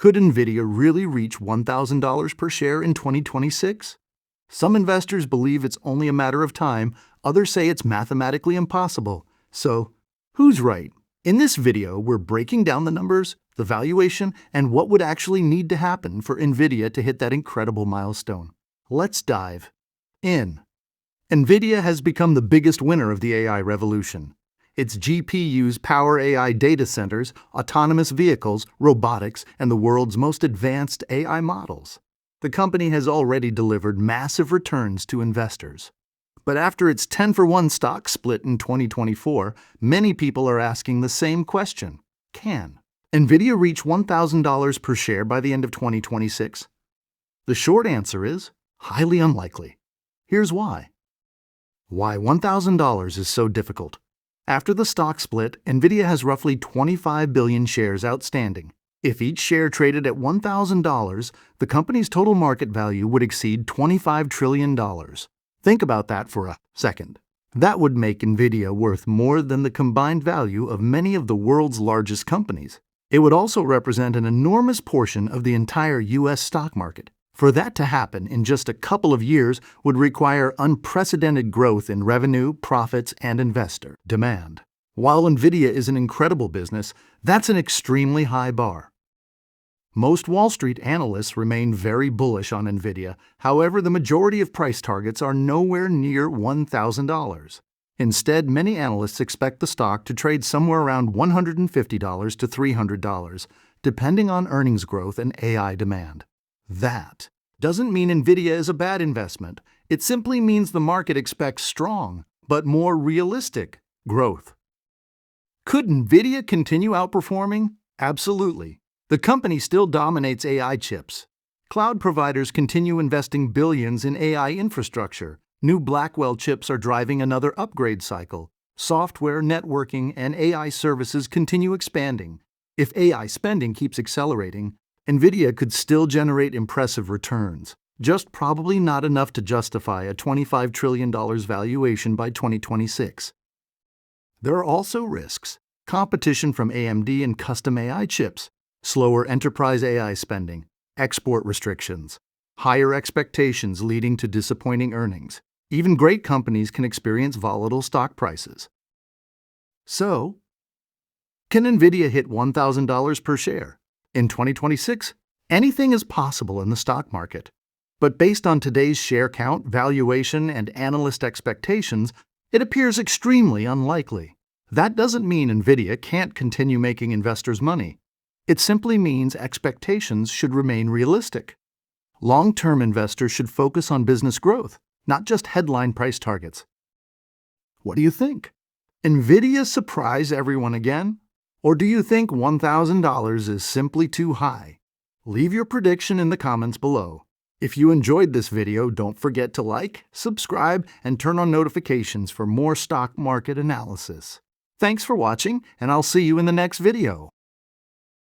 Could Nvidia really reach $1,000 per share in 2026? Some investors believe it's only a matter of time, others say it's mathematically impossible. So, who's right? In this video, we're breaking down the numbers, the valuation, and what would actually need to happen for Nvidia to hit that incredible milestone. Let's dive in. Nvidia has become the biggest winner of the AI revolution. Its GPUs power AI data centers, autonomous vehicles, robotics, and the world's most advanced AI models. The company has already delivered massive returns to investors. But after its 10-for-1 stock split in 2024, many people are asking the same question. Can Nvidia reach $1,000 per share by the end of 2026? The short answer is highly unlikely. Here's why. Why $1,000 is so difficult. After the stock split, Nvidia has roughly 25 billion shares outstanding. If each share traded at $1,000, the company's total market value would exceed $25 trillion. Think about that for a second. That would make Nvidia worth more than the combined value of many of the world's largest companies. It would also represent an enormous portion of the entire U.S. stock market. For that to happen in just a couple of years would require unprecedented growth in revenue, profits, and investor demand. While Nvidia is an incredible business, that's an extremely high bar. Most Wall Street analysts remain very bullish on Nvidia. However, the majority of price targets are nowhere near $1,000. Instead, many analysts expect the stock to trade somewhere around $150 to $300, depending on earnings growth and AI demand. That doesn't mean Nvidia is a bad investment. It simply means the market expects strong, but more realistic, growth. Could Nvidia continue outperforming? Absolutely. The company still dominates AI chips. Cloud providers continue investing billions in AI infrastructure. New Blackwell chips are driving another upgrade cycle. Software, networking, and AI services continue expanding. If AI spending keeps accelerating, Nvidia could still generate impressive returns, just probably not enough to justify a $25 trillion valuation by 2026. There are also risks: competition from AMD and custom AI chips, slower enterprise AI spending, export restrictions, higher expectations leading to disappointing earnings. Even great companies can experience volatile stock prices. So, can Nvidia hit $1,000 per share? In 2026, anything is possible in the stock market. But based on today's share count, valuation, and analyst expectations, it appears extremely unlikely. That doesn't mean Nvidia can't continue making investors money. It simply means expectations should remain realistic. Long-term investors should focus on business growth, not just headline price targets. What do you think? Nvidia surprise everyone again? Or do you think $1,000 is simply too high? Leave your prediction in the comments below. If you enjoyed this video, don't forget to like, subscribe, and turn on notifications for more stock market analysis. Thanks for watching, and I'll see you in the next video.